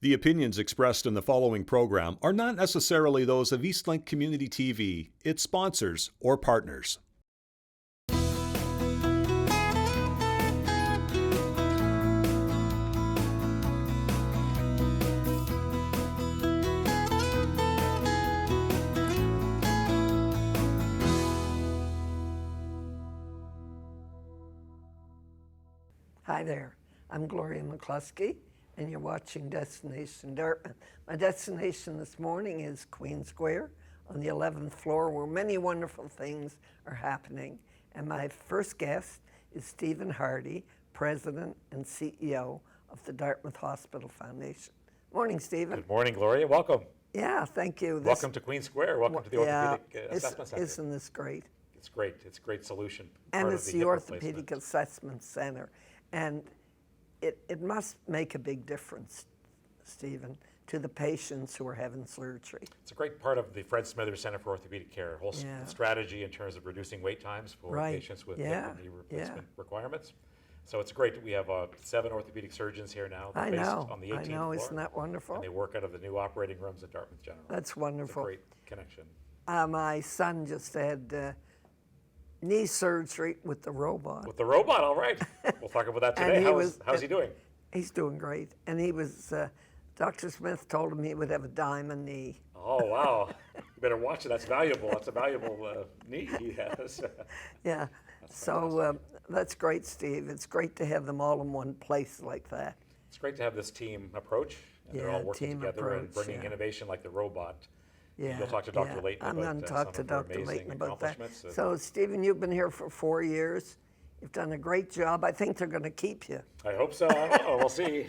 The opinions expressed in the following program are not necessarily those of Eastlink Community TV, its sponsors, or partners. Hi there, I'm Gloria McCluskey, and you're watching Destination Dartmouth. My destination this morning is Queens Square on the 11th floor, where many wonderful things are happening. And my first guest is Stephen Hardy, President and CEO of the Dartmouth Hospital Foundation. Morning, Stephen. Good morning, Gloria. Welcome. Yeah, thank you. Welcome to Queens Square. Welcome to the Orthopedic Assessment Center. Isn't this great? It's great. It's a great solution. And it's the Orthopedic Assessment Center. And it must make a big difference, Stephen, to the patients who are having surgery. It's a great part of the Fred Smithers Center for Orthopedic Care, whole strategy in terms of reducing wait times for patients with hip and knee replacement requirements. So it's great. We have 7 orthopedic surgeons here now. I know. On the 18th floor. I know. Isn't that wonderful? And they work out of the new operating rooms at Dartmouth General. That's wonderful. It's a great connection. My son just had knee surgery with the robot. With the robot, all right. We'll talk about that today. How's he doing? He's doing great. And he was, Dr. Smith told him he would have a diamond knee. Oh, wow. You better watch it. That's valuable. That's a valuable knee he has. Yeah. So that's great, Steve. It's great to have them all in one place like that. It's great to have this team approach. And they're all working together and bringing innovation like the robot. Yeah, you'll talk to Dr. Leighton I'm going to talk to Dr. Leighton about that. So, So, Stephen, you've been here for 4 years. You've done a great job. I think they're going to keep you. I hope so. I don't know. We'll see.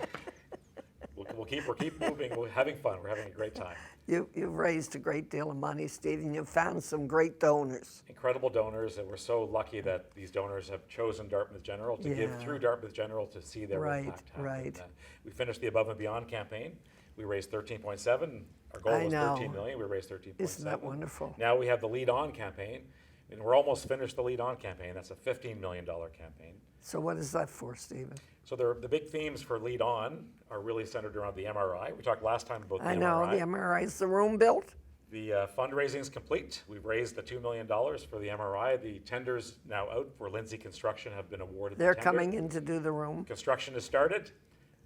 We'll keep moving. We're having fun. We're having a great time. You've raised a great deal of money, Stephen. You've found some great donors. Incredible donors, and we're so lucky that these donors have chosen Dartmouth General to give through Dartmouth General to see their impact happen. Right. We finished the Above and Beyond campaign. We raised 13.7. Our goal was 13 million. We raised 13.7. Isn't that wonderful? Now we have the Lead On campaign, and we're almost finished the Lead On campaign. That's a $15 million campaign. So what is that for, Stephen? So the big themes for Lead On are really centered around the MRI. We talked last time about the MRI. I know, the MRI. Is the room built? The fundraising is complete. We've raised the $2 million for the MRI. The tenders now out for Lindsay Construction have been awarded. They're coming in to do the room. Construction has started,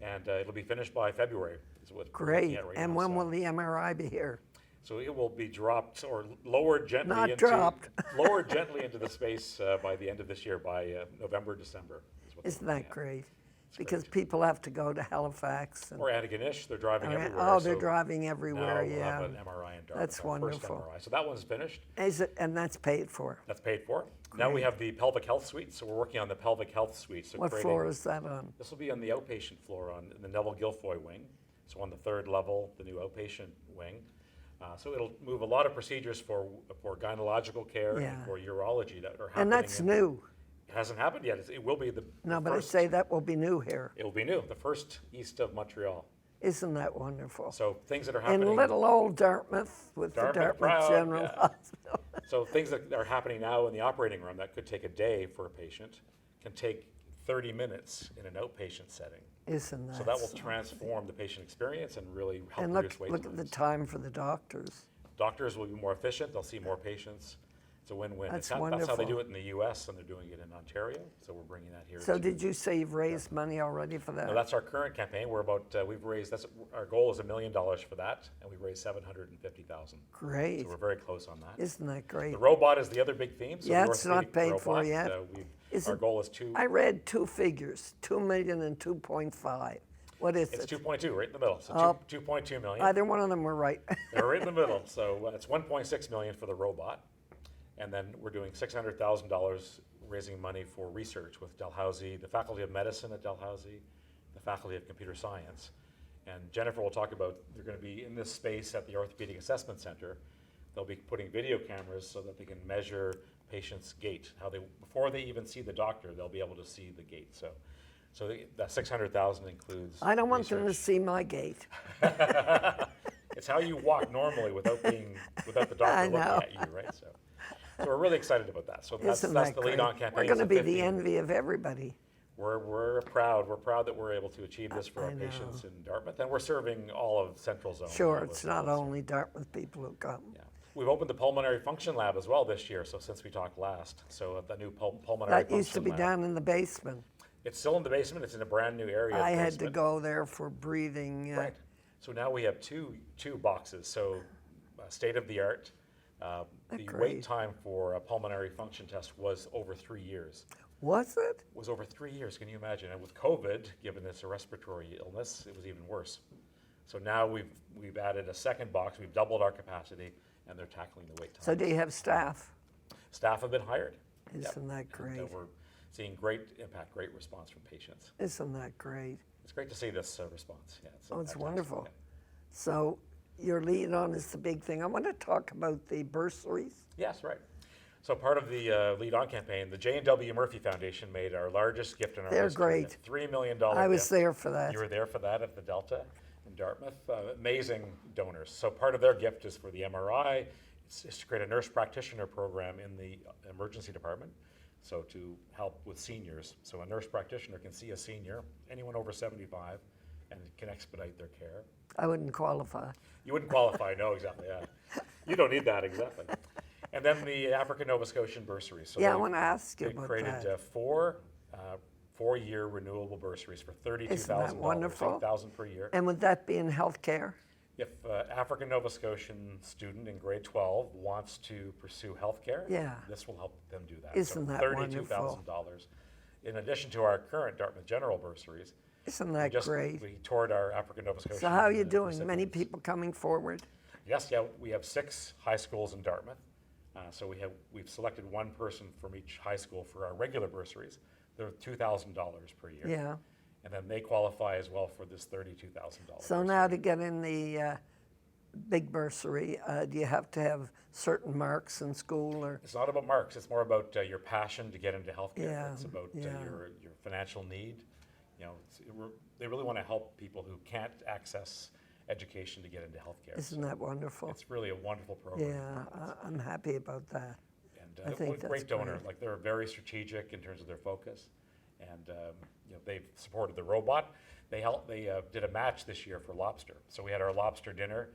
and it'll be finished by February. Great. And when will the MRI be here? So it will be dropped or lowered gently. Lowered gently into the space by the end of this year, by November, December. Isn't that great? Because people have to go to Halifax. Or Antigonish, they're driving everywhere. Oh, they're driving everywhere, now we'll have an MRI in Dartmouth. That's wonderful. First MRI. So that one's finished. Is it, and that's paid for? That's paid for. Great. Now we have the pelvic health suite, so we're working on the pelvic health suite. So what floor is that on? This will be on the outpatient floor on the Neville Guilfoyle wing. So on the 3rd level, the new outpatient wing. So it'll move a lot of procedures for gynecological care and for urology that are happening. And that's new. It hasn't happened yet. It will be the No, but first, I say that will be new here. It will be new, the first east of Montreal. Isn't that wonderful? So things that are happening. In little old Dartmouth with the Dartmouth General Hospital. So things that are happening now in the operating room that could take a day for a patient can take 30 minutes in an outpatient setting. Isn't that so that will transform the patient experience and really help reduce wait times. Look at the time for the doctors. Doctors will be more efficient. They'll see more patients. It's a win-win. That's wonderful. That's how they do it in the U.S. and they're doing it in Ontario. So we're bringing that here. So did you say you've raised money already for that? No, that's our current campaign. We're about we've raised. Our goal is $1 million for that, and we raised $750,000. Great. So we're very close on that. Isn't that great? The robot is the other big theme. So it's not paid for yet. Our goal is 2. I read 2 figures: 2 million and 2.5. What is it? It's 2.2, right in the middle. So 2.2 million. Either one of them were right. They're right in the middle. So it's 1.6 million for the robot, and then we're doing $600,000 raising money for research with Dalhousie, the Faculty of Medicine at Dalhousie, the Faculty of Computer Science, and Jennifer will talk about. They're going to be in this space at the Orthopedic Assessment Center. They'll be putting video cameras so that they can measure patients' gait. Before they even see the doctor, they'll be able to see the gait. So that 600,000 includes. I don't want them to see my gait. It's how you walk normally without the doctor looking at you, right? So we're really excited about that. So that's the Lead On campaign. We're going to be the envy of everybody. We're proud. We're proud that we're able to achieve this for I our know. patients in Dartmouth, and we're serving all of Central Zone. Sure, now it's as not well, so, only Dartmouth people who come. yeah. We've opened the pulmonary function lab as well this year. So since we talked last, so the new pulmonary That used to function be lab. down in the basement. It's still in the basement. It's in a brand new area. of I the had to basement. go there for breathing. Right. So now we have two boxes. So state of the art. The great. wait time for a pulmonary function test was over 3 years. Was it? Was over 3 years. Can you imagine? And with COVID, given it's a respiratory illness, it was even worse. So now we've added a second box. We've doubled our capacity, and they're tackling the wait time. So do you have staff? Staff have been hired. Isn't that And, great? we're seeing great impact, great response from patients. Isn't that great? It's great to see this response. Yeah, It's fantastic. wonderful. Yeah. So your lead on is the big thing. I want to talk about the bursaries. Yes, right. So part of the Lead On campaign, the J&W Murphy Foundation made our largest gift in our They're history. great. A $3 million I was gift. there for that. You were there for that at the Delta in Dartmouth. Amazing donors. So part of their gift is for the MRI. It's to create a nurse practitioner program in the emergency department. So to help with seniors. So a nurse practitioner can see a senior, anyone over 75, and it can expedite their care. I wouldn't qualify. You wouldn't qualify, no, exactly, yeah. You don't need that, exactly. And then the African Nova Scotian bursaries. So Yeah, I they- want to ask you They about created that. four-year renewable bursaries for $32,000. Isn't that wonderful? $8,000 per year. And would that be in healthcare? If African Nova Scotian student in grade 12 wants to pursue healthcare, Yeah. this will help them do that. Isn't that $32,000. In addition to our current Dartmouth General bursaries, Isn't that great? we toured our African Nova Scotian. So how are you doing? Many recipients. people coming forward? Yes, yeah, we have 6 high schools in Dartmouth. So we've selected one person from each high school for our regular bursaries. They're $2,000 per year. Yeah. And then they qualify as well for this $32,000. So now to get in the big bursary, do you have to have certain marks in school or? It's not about marks. It's more about your passion to get into healthcare. Yeah, It's about yeah. your financial need. You know, they really want to help people who can't access education to get into healthcare. Isn't that wonderful? It's really a wonderful program. Yeah, I'm happy about that. And I think what a that's great donor. great. Like they're very strategic in terms of their focus, and they've supported the robot. They did a match this year for lobster. So we had our lobster dinner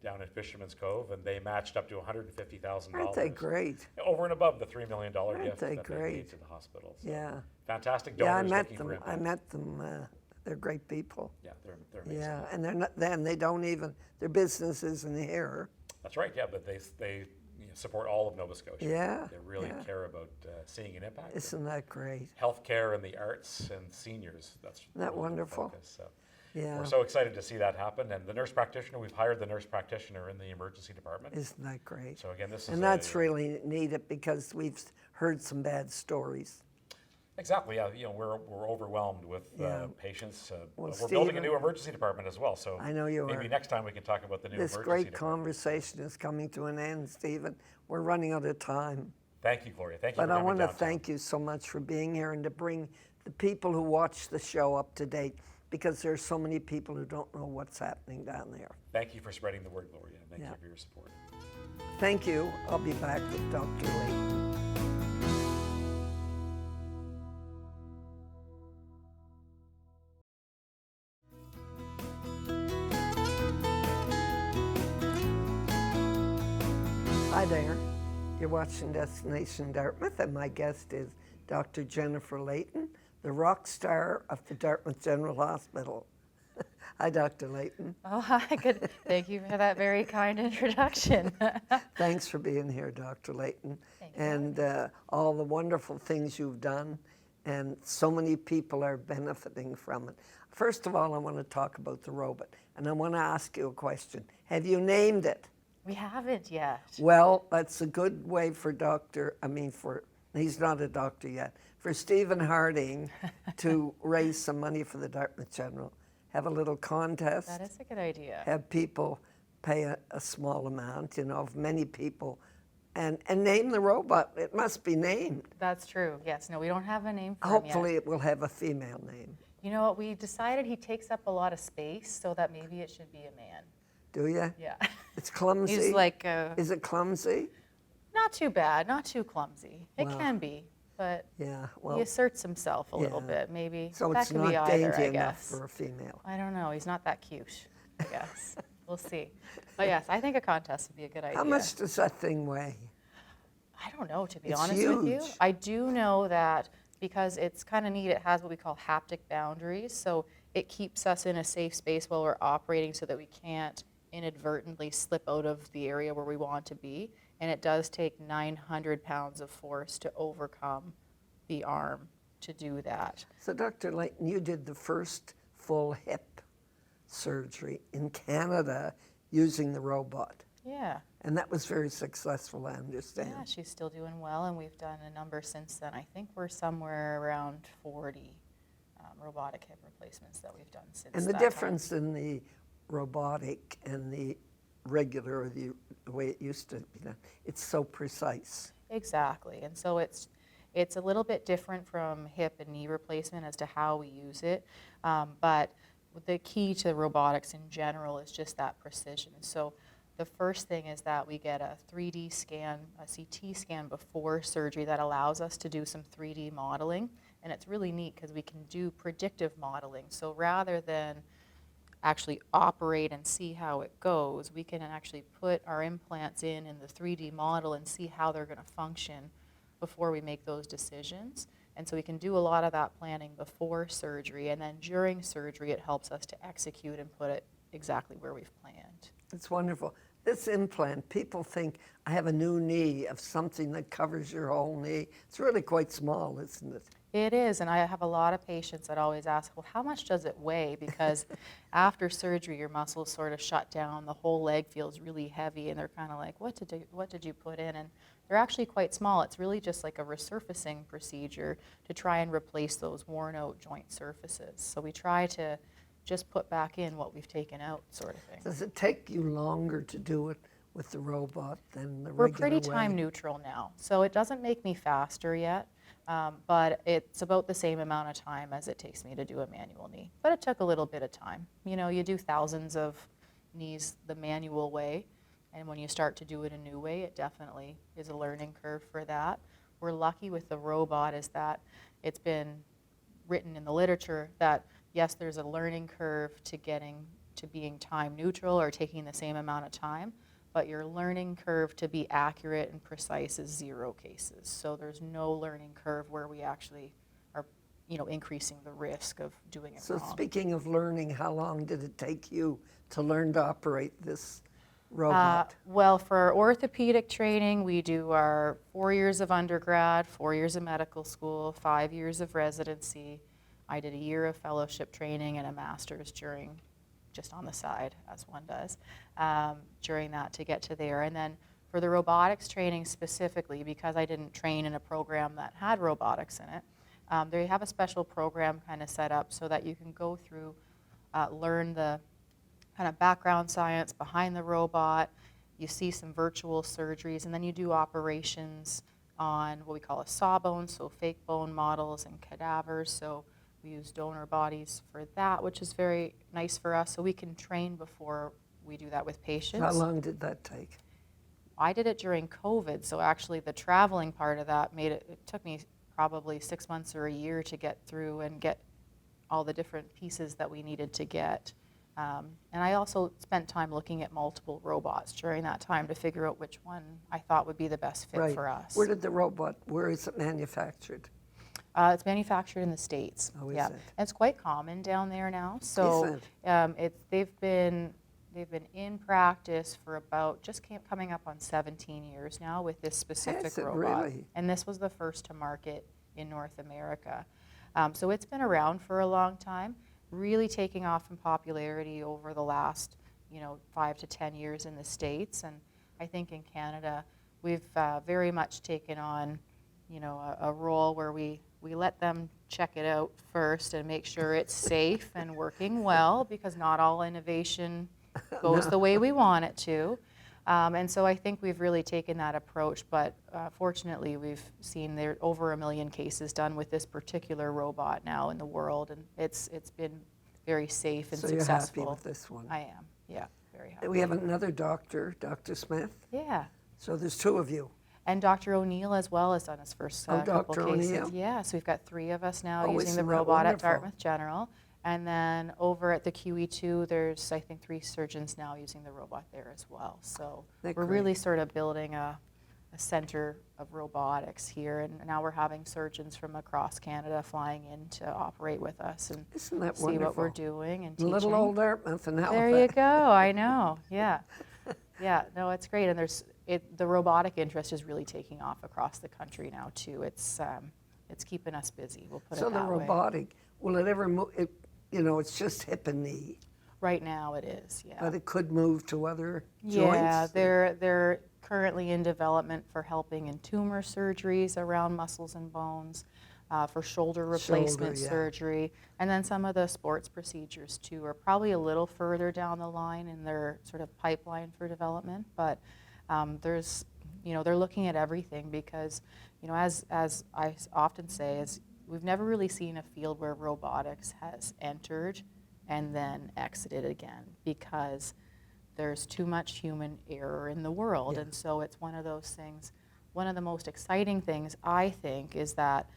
down in Fisherman's Cove, and they matched up to $150,000. Aren't they great? Over and above the $3 million gift they that they great? gave to the hospital. So Yeah. fantastic donors. Yeah, I met looking them. for I impact. met them. They're great people. Yeah, they're amazing. Yeah, and they're not. Then they don't even. Their business isn't here. That's right. Yeah, but they support all of Nova Scotia. Yeah, They really yeah. care about seeing an impact. Isn't that great? Healthcare and the arts and seniors. That's Isn't that really their wonderful? focus, so. Yeah. We're so excited to see that happen. And the nurse practitioner, we've hired the nurse practitioner in the emergency department. Isn't that great? So again, this is And that's really needed because we've heard some bad stories. exactly, yeah. You know, we're overwhelmed with Yeah. patients. Well, we're building a Stephen- new emergency department as well. So I know you maybe are. next time we can talk about the new This emergency great department. conversation is coming to an end, Stephen. We're running out of time. Thank you, Gloria. Thank you But for I coming want to downtown. thank you so much for being here and to bring the people who watch the show up to date because there's so many people who don't know what's happening down there. Thank you for spreading the word, Gloria. Thank Yeah. you for your support. Thank you. I'll be back with Dr. Leighton. Hi there. You're watching Destination Dartmouth, and my guest is Dr. Jennifer Leighton, the rock star of the Dartmouth General Hospital. Hi, Dr. Leighton. Oh, hi. Good. Thank you for that very kind introduction. Thanks for being here, Dr. Leighton, Thank you. and all the wonderful things you've done, and so many people are benefiting from it. First of all, I want to talk about the robot, and I want to ask you a question. Have you named it? We haven't yet. Well, that's a good way for he's not a doctor yet, for Stephen Harding to raise some money for the Dartmouth General. Have a little contest. That is a good idea. Have people pay a small amount, of many people, and name the robot. It must be named. That's true. Yes. No, we don't have a name for him Hopefully yet. it will have a female name. You know what? We decided he takes up a lot of space, so that maybe it should be a man. Do you? Yeah. It's clumsy. He's like Is it clumsy? not too bad, not too clumsy. It Wow. can be. Yeah, he well, asserts himself a little yeah. bit. Maybe so that it's could not be either, dainty I enough guess. for a female. I don't know. He's not that cute, I guess. We'll see. But yes, I think a contest would be a good idea. How much does that thing weigh? I don't know, to be It's honest with you. huge. I do know that because it's kind of neat, it has what we call haptic boundaries. So it keeps us in a safe space while we're operating so that we can't inadvertently slip out of the area where we want to be. And it does take 900 pounds of force to overcome the arm to do that. So, Dr. Leighton, you did the first full hip surgery in Canada using the robot. Yeah. And that was very successful, I understand. Yeah, she's still doing well, and we've done a number since then. I think we're somewhere around 40 robotic hip replacements that we've done since And the that difference in the robotic and the regular, or the way it used to be done, it's so precise. Exactly, and so it's a little bit different from hip and knee replacement as to how we use it, but the key to robotics in general is just that precision. So the first thing is that we get a 3D scan, a CT scan before surgery that allows us to do some 3D modeling, and it's really neat because we can do predictive modeling. So rather than actually operate and see how it goes, we can actually put our implants in the 3D model and see how they're going to function before we make those decisions. And so we can do a lot of that planning before surgery, and then during surgery it helps us to execute and put it exactly where we've planned. It's wonderful. This implant, people think I have a new knee of something that covers your whole knee. It's really quite small, isn't it? It is, and I have a lot of patients that always ask, well, how much does it weigh? Because after surgery, your muscles sort of shut down, the whole leg feels really heavy, and they're kind of like, what did you put in? And they're actually quite small. It's really just like a resurfacing procedure to try and replace those worn out joint surfaces. So we try to just put back in what we've taken out, sort of thing. Does it take you longer to do it with the robot than the We're regular pretty way? time neutral now, so it doesn't make me faster yet, but it's about the same amount of time as it takes me to do a manual knee. But it took a little bit of time. You know, you do thousands of knees the manual way, and when you start to do it a new way, it definitely is a learning curve for that. We're lucky with the robot is that it's been written in the literature that yes, there's a learning curve to getting to being time neutral or taking the same amount of time, but your learning curve to be accurate and precise is 0 cases. So there's no learning curve where we actually are, you know, increasing the risk of doing it So wrong. speaking of learning, how long did it take you to learn to operate this robot? Well, for orthopedic training, we do our 4 years of undergrad, 4 years of medical school, 5 years of residency. I did a year of fellowship training and a master's during, just on the side, as one does, during that to get to there. And then for the robotics training specifically, because I didn't train in a program that had robotics in it, they have a special program kind of set up so that you can go through, learn the kind of background science behind the robot, you see some virtual surgeries, and then you do operations on what we call a sawbone, so fake bone models and cadavers. So we use donor bodies for that, which is very nice for us. So we can train before we do that with patients. How long did that take? I did it during COVID, so actually the traveling part of that it took me probably 6 months or a year to get through and get all the different pieces that we needed to get. And I also spent time looking at multiple robots during that time to figure out which one I thought would be the best fit for us. Where is it manufactured? It's manufactured in the States. Oh, is yeah. it? And it's quite common down there now. So they've been in practice for about coming up on 17 years now with this specific Has it robot. really? And this was the first to market in North America. So it's been around for a long time, really taking off in popularity over the last 5 to 10 years in the States. And I think in Canada, we've very much taken on a role where we let them check it out first and make sure it's safe and working well, because not all innovation goes the way we want it to. And so I think we've really taken that approach, but fortunately we've seen there over 1 million cases done with this particular robot now in the world, and it's been very safe and So successful. you're happy with this one? I am, yeah, very happy. We have another doctor, Dr. Smith. Yeah. So there's 2 of you. And Dr. O'Neill as well has done his first Oh, couple Dr. cases. O'Neill. Yeah, so we've got 3 of us now Oh, using the isn't that robot at wonderful? Dartmouth General. And then over at the QE2, there's, I think, 3 surgeons now using the robot there as well. So That's we're great. really sort of building a center of robotics here. And now we're having surgeons from across Canada flying in to operate with us and Isn't that see what we're wonderful? doing and teaching. Little old Dartmouth and Halifax. There you go. I know. Yeah. Yeah. No, it's great. And the robotic interest is really taking off across the country now too. It's keeping us busy. We'll put So it the that way. robotic, will it ever move? It's just hip and knee, Right now it is. Yeah. but it could move to other Yeah. joints. They're currently in development for helping in tumor surgeries around muscles and bones, for shoulder replacement yeah. surgery, and then some of the sports procedures too are probably a little further down the line in their sort of pipeline for development. But there's, they're looking at everything because, as I often say, is we've never really seen a field where robotics has entered and then exited again because there's too much human error in the world. Yeah. And so it's one of those things. One of the most exciting things, I think, is that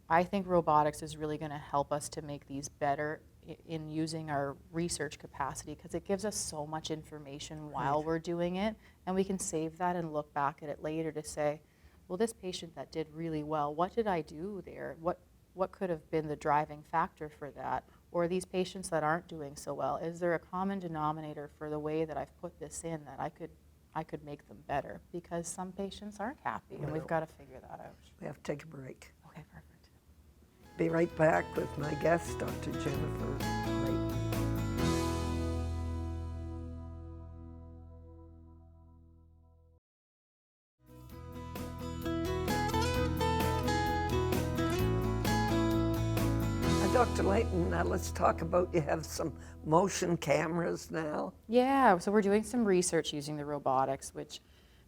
I think robotics is really going to help us to make these better in using our research capacity because it gives us so much information while we're doing it, and we can save that and look back at it later to say, well, this patient that did really well, what did I do there? What could have been the driving factor for that? Or these patients that aren't doing so well, is there a common denominator for the way that I've put this in that I could make them better? Because some patients aren't happy, and we've got to figure that out. We have to take a break. Okay, perfect. Be right back with my guest, Dr. Jennifer Leighton. Dr. Leighton, now let's talk about, you have some motion cameras now. Yeah, so we're doing some research using the robotics, which,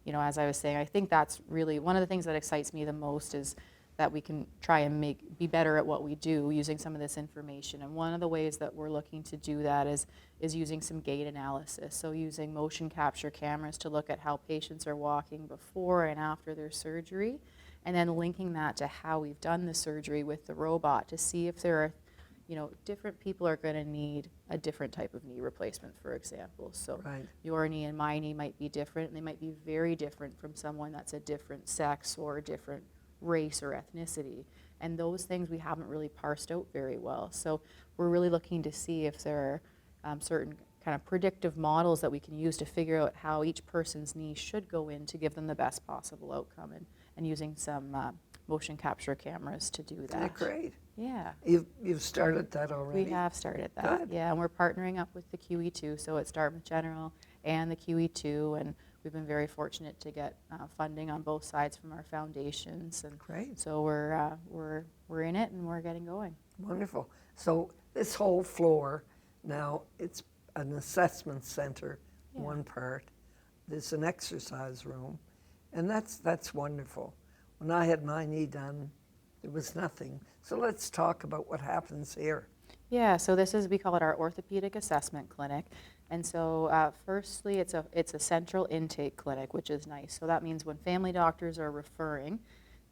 as I was saying, I think that's really one of the things that excites me the most is that we can try and be better at what we do using some of this information. And one of the ways that we're looking to do that is using some gait analysis. So using motion capture cameras to look at how patients are walking before and after their surgery, and then linking that to how we've done the surgery with the robot to see if there are, different people are going to need a different type of knee replacement, for example. So Right. your knee and my knee might be different, and they might be very different from someone that's a different sex or a different race or ethnicity. And those things we haven't really parsed out very well. So we're really looking to see if there are certain kind of predictive models that we can use to figure out how each person's knee should go in to give them the best possible outcome, and using some motion capture cameras to do that. Isn't that great? Yeah. You've started that already? We have started that. Good. Yeah, and we're partnering up with the QE2, so it's Dartmouth General and the QE2, and we've been very fortunate to get funding on both sides from our foundations, and Great. so we're in it and we're getting going. Wonderful. So this whole floor, now it's an assessment center, Yeah. one part. There's an exercise room, and that's wonderful. When I had my knee done, there was nothing. So let's talk about what happens here. Yeah, so we call it our orthopedic assessment clinic. And so firstly, it's a central intake clinic, which is nice. So that means when family doctors are referring,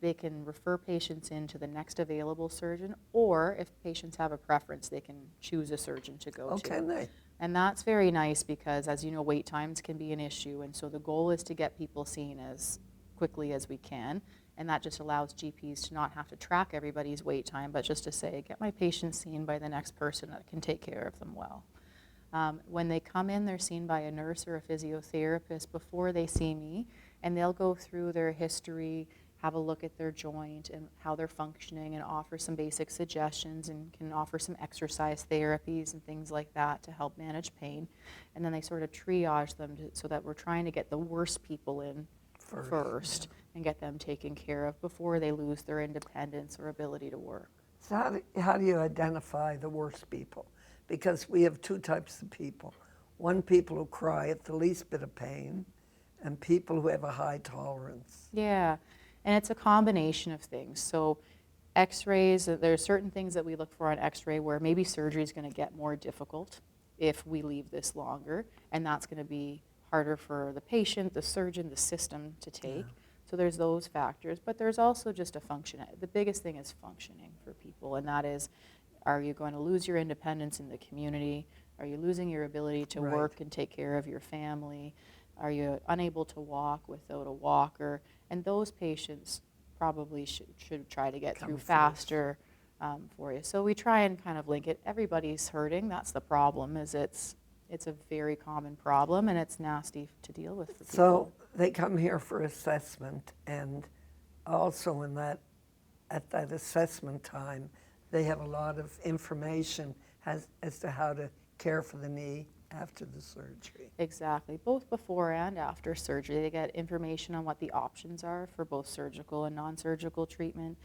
they can refer patients into the next available surgeon, or if patients have a preference, they can choose a surgeon to go Oh, to. can they? And that's very nice because, as you know, wait times can be an issue. And so the goal is to get people seen as quickly as we can. And that just allows GPs to not have to track everybody's wait time, but just to say, get my patient seen by the next person that can take care of them well. When they come in, they're seen by a nurse or a physiotherapist before they see me, and they'll go through their history, have a look at their joint and how they're functioning, and offer some basic suggestions, and can offer some exercise therapies and things like that to help manage pain. And then they sort of triage them so that we're trying to get the worst people in first and get them taken care of before they lose their independence or ability to work. So how do you identify the worst people? Because we have two types of people. One, people who cry at the least bit of pain, and people who have a high tolerance. Yeah, and it's a combination of things. So x-rays, there are certain things that we look for on x-ray where maybe surgery is going to get more difficult if we leave this longer, and that's going to be harder for the patient, the surgeon, the system to take. So there's those factors, but there's also just a function. The biggest thing is functioning for people, and that is, are you going to lose your independence in the community? Are you losing your ability to Right. work and take care of your family? Are you unable to walk without a walker? And those patients probably should try to get Come through first. faster for you. So we try and kind of link it. Everybody's hurting. That's the problem, is it's a very common problem, and it's nasty to deal with for people. So they come here for assessment, and also at that assessment time, they have a lot of information as to how to care for the knee after the surgery. Exactly, both before and after surgery. They get information on what the options are for both surgical and non-surgical treatment.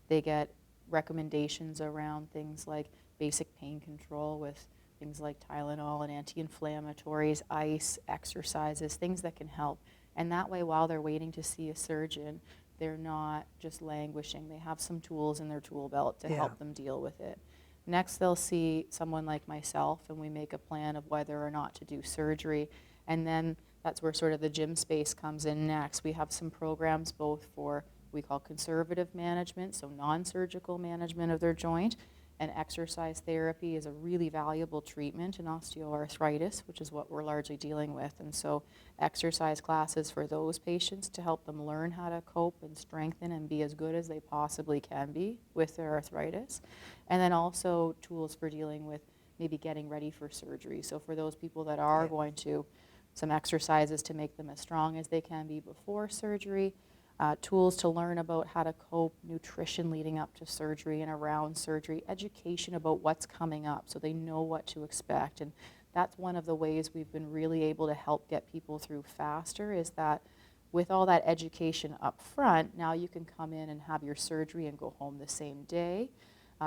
They get recommendations around things like basic pain control with things like Tylenol and anti-inflammatories, ice, exercises, things that can help. And that way, while they're waiting to see a surgeon, they're not just languishing. They have some tools in their tool belt to Yeah. help them deal with it. Next, they'll see someone like myself, and we make a plan of whether or not to do surgery. And then that's where sort of the gym space comes in next. We have some programs both for we call conservative management, so non-surgical management of their joint, and exercise therapy is a really valuable treatment in osteoarthritis, which is what we're largely dealing with. And so exercise classes for those patients to help them learn how to cope and strengthen and be as good as they possibly can be with their arthritis. And then also tools for dealing with maybe getting ready for surgery. So for those people that are going to, some exercises to make them as strong as they can be before surgery, tools to learn about how to cope, nutrition leading up to surgery and around surgery, education about what's coming up so they know what to expect. And that's one of the ways we've been really able to help get people through faster, is that with all that education up front, now you can come in and have your surgery and go home the same day.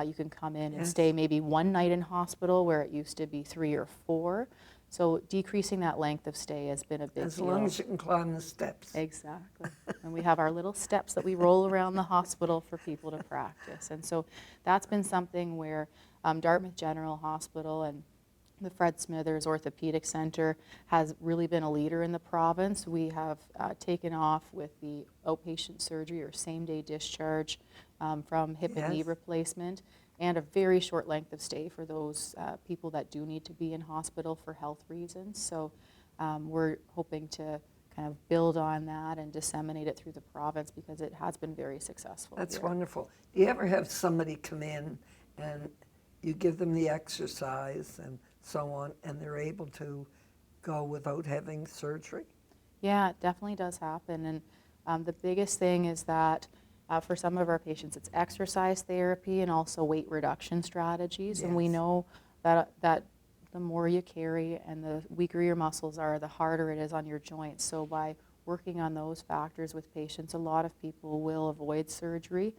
You can come in and stay maybe one night in hospital where it used to be 3 or 4. So decreasing that length of stay has been a big deal. As long as you can climb the steps. Exactly. And we have our little steps that we roll around the hospital for people to practice. And so that's been something where Dartmouth General Hospital and the Fred Smithers Orthopedic Center has really been a leader in the province. We have taken off with the outpatient surgery or same-day discharge from hip and knee Yes. replacement, and a very short length of stay for those people that do need to be in hospital for health reasons. So we're hoping to kind of build on that and disseminate it through the province because it has been very successful. That's here. wonderful. Do you ever have somebody come in and you give them the exercise and so on, and they're able to go without having surgery? Yeah, it definitely does happen. And the biggest thing is that for some of our patients, it's exercise therapy and also weight reduction strategies. And we Yes. know that the more you carry and the weaker your muscles are, the harder it is on your joints. So by working on those factors with patients, a lot of people will avoid surgery.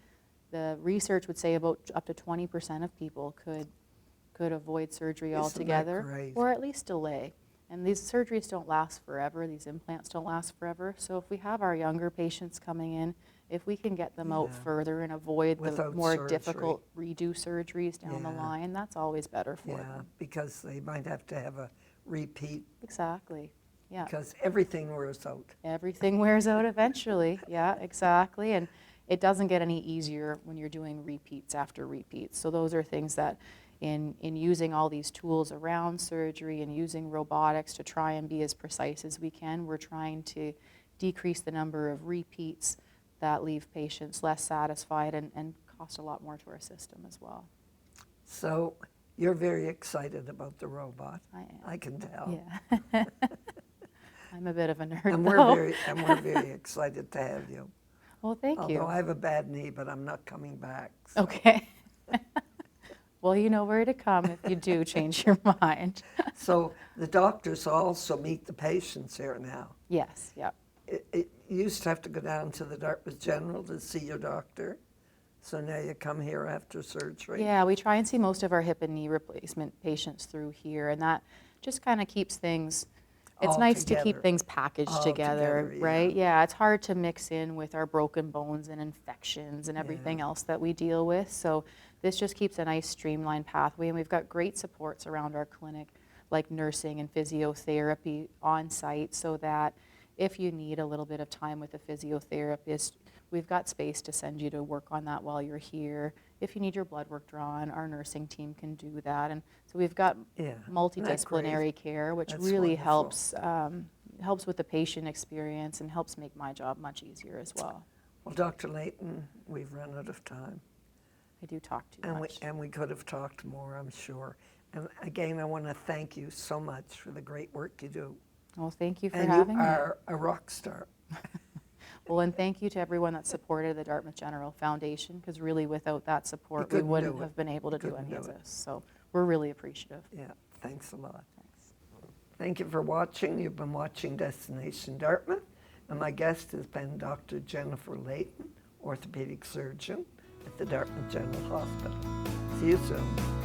The research would say about up to 20% of people could avoid surgery Isn't that altogether, great? or at least delay. And these surgeries don't last forever, these implants don't last forever. So if we have our younger patients coming in, if we can get them out Yeah. further and avoid the Without more surgery. difficult redo surgeries down the Yeah. line, that's always better for Yeah, them. because they might have to have a repeat, Exactly, yeah. because everything wears out. Everything wears out eventually, yeah, exactly. And it doesn't get any easier when you're doing repeats after repeats. So those are things that in using all these tools around surgery and using robotics to try and be as precise as we can, we're trying to decrease the number of repeats that leave patients less satisfied and cost a lot more to our system as well. So you're very excited about the robot. I am. I can tell. Yeah. I'm a bit of a nerd, And though. we're very excited to have you. Well, thank you. Although I have a bad knee, but I'm not coming back. So. Okay. Well, you know where to come if you do change your mind. So the doctors also meet the patients here now. Yes, yep. You used to have to go down to the Dartmouth General to see your doctor. So now you come here after surgery. Yeah, we try and see most of our hip and knee replacement patients through here, and that just kind of keeps things, it's All nice to together. keep things packaged All together, together, right? yeah. Yeah, it's hard to mix in with our broken bones and infections and everything else that we deal with. So this just keeps a nice streamlined pathway, and we've got great supports around our clinic, like nursing and physiotherapy on site, so that if you need a little bit of time with a physiotherapist, we've got space to send you to work on that while you're here. If you need your blood work drawn, our nursing team can do that. And so we've got Yeah, multidisciplinary care, which That's really wonderful. helps with the patient experience and helps make my job much easier as well. Well, Dr. Leighton, we've run out of time. I do talk too And much. we could have talked more, I'm sure. And again, I want to thank you so much for the great work you do. Well, thank you for And having you me. are a rock star. Well, and thank you to everyone that supported the Dartmouth General Foundation, because really without that support, we couldn't wouldn't do it. have been able to do Couldn't any of do it. this. So we're really appreciative. Yeah, thanks a lot. Thanks. Thank you for watching. You've been watching Destination Dartmouth, and my guest has been Dr. Jennifer Leighton, orthopedic surgeon at the Dartmouth General Hospital. See you soon.